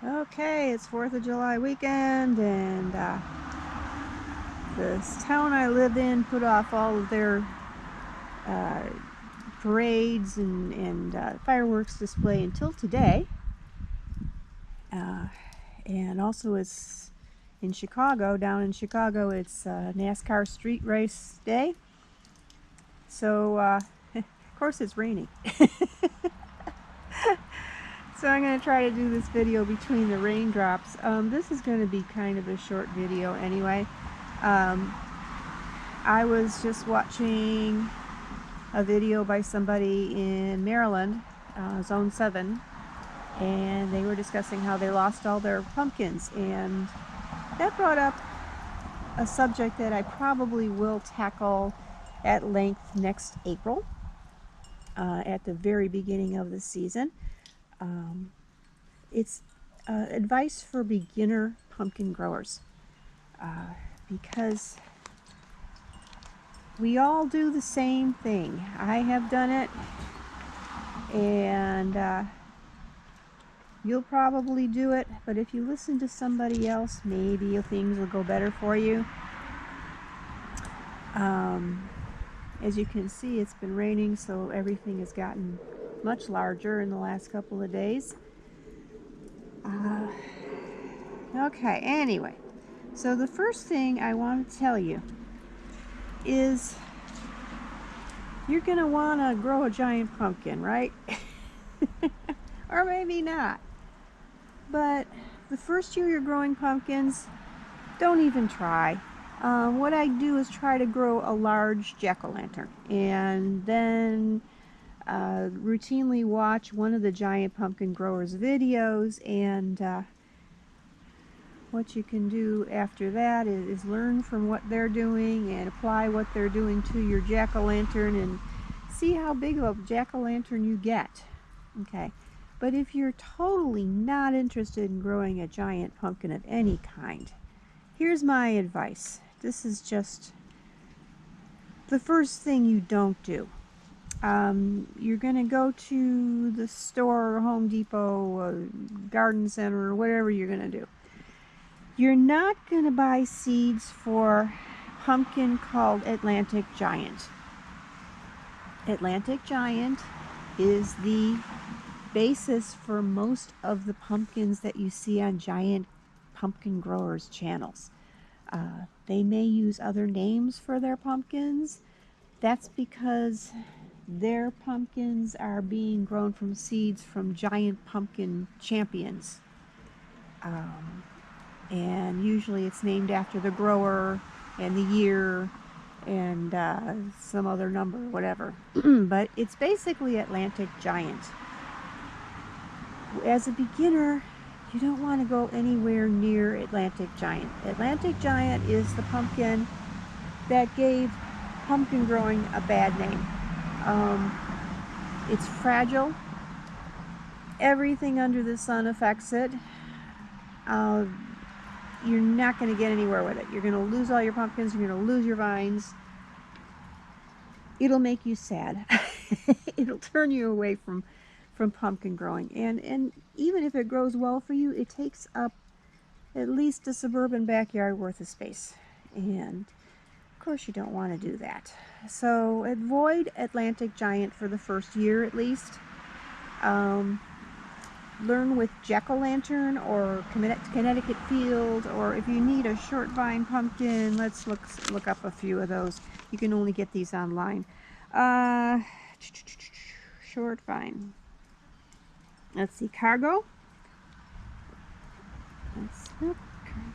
Okay, it's 4th of July weekend, and this town I live in put off all of their uh, parades and fireworks display until today. And also it's in Chicago, down in Chicago, it's NASCAR Street Race Day. So, of course it's raining. So I'm going to try to do this video between the raindrops. This is going to be kind of a short video anyway. I was just watching a video by somebody in Maryland, Zone 7, and they were discussing how they lost all their pumpkins, and that brought up a subject that I probably will tackle at length next April, at the very beginning of the season. It's advice for beginner pumpkin growers, because we all do the same thing. I have done it, and you'll probably do it, but if you listen to somebody else, maybe things will go better for you. As you can see, it's been raining, so everything has gotten much larger in the last couple of days. Okay, anyway, so the first thing I want to tell you is you're going to want to grow a giant pumpkin, right? Or maybe not. But the first year you're growing pumpkins, don't even try. What I do is try to grow a large jack-o'-lantern, and then routinely watch one of the giant pumpkin growers videos, and what you can do after that is learn from what they're doing and apply what they're doing to your jack-o'-lantern and see how big of a jack-o'-lantern you get. Okay, but if you're totally not interested in growing a giant pumpkin of any kind, here's my advice. This is just the first thing you don't do. You're going to go to the store, Home Depot, garden center, or whatever you're going to do. You're not going to buy seeds for pumpkin called Atlantic Giant. Atlantic Giant is the basis for most of the pumpkins that you see on giant pumpkin growers' channels. They may use other names for their pumpkins. That's because their pumpkins are being grown from seeds from giant pumpkin champions. And usually it's named after the grower and the year and some other number, whatever. But it's basically Atlantic Giant. As a beginner, you don't want to go anywhere near Atlantic Giant. Atlantic Giant is the pumpkin that gave pumpkin growing a bad name. It's fragile. Everything under the sun affects it. You're not going to get anywhere with it. You're going to lose all your pumpkins. You're going to lose your vines. It'll make you sad. It'll turn you away from pumpkin growing. And even if it grows well for you, it takes up at least a suburban backyard worth of space. And of course you don't want to do that. So avoid Atlantic Giant for the first year at least. Learn with jack-o'-lantern or Connecticut Field, or if you need a short vine pumpkin, let's look up a few of those. You can only get these online. Short vine. Let's see, Cargo. Let's look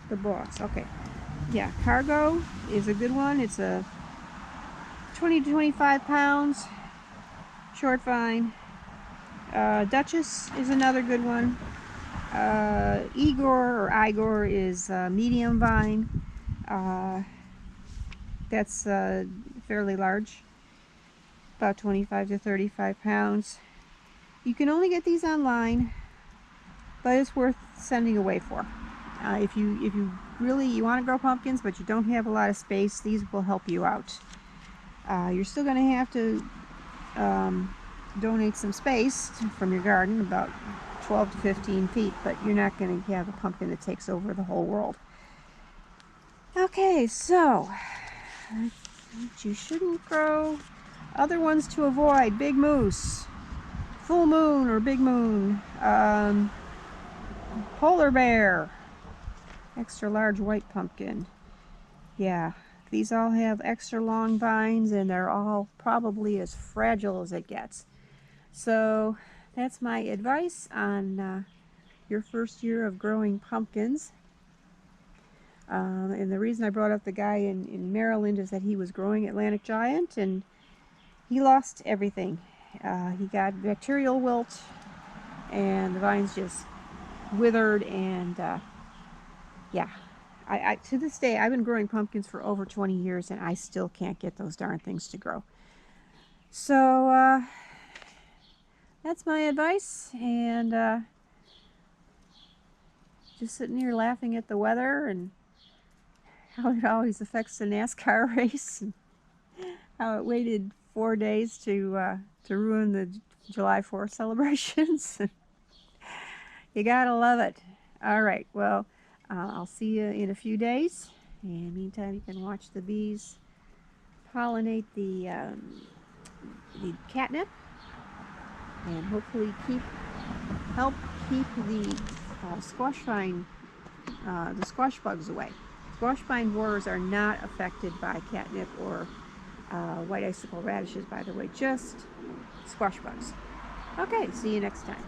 the box. Okay, yeah, Cargo is a good one. It's a 20 to 25 pounds short vine. Duchess is another good one. Igor is medium vine. That's fairly large, about 25 to 35 pounds. You can only get these online, but it's worth sending away for. If you really want to grow pumpkins but you don't have a lot of space, these will help you out. You're still going to have to donate some space from your garden, about 12 to 15 feet, but you're not going to have a pumpkin that takes over the whole world. Okay, so what you shouldn't grow. Other ones to avoid: big moose, full moon or big moon, polar bear, extra large white pumpkin. Yeah, these all have extra long vines and they're all probably as fragile as it gets. So that's my advice on your first year of growing pumpkins. And the reason I brought up the guy in Maryland is that he was growing Atlantic Giant and he lost everything. He got bacterial wilt and the vines just withered, and yeah. To this day, I've been growing pumpkins for over 20 years and I still can't get those darn things to grow. So that's my advice, and just sitting here laughing at the weather and how it always affects the NASCAR race, and how it waited 4 days to ruin the July 4th celebrations. You gotta love it. All right, well, I'll see you in a few days. And meantime, you can watch the bees pollinate the catnip, and hopefully help keep the squash vine, the squash bugs away. Squash vine borers are not affected by catnip or white icicle radishes, by the way, just squash bugs. Okay, see you next time.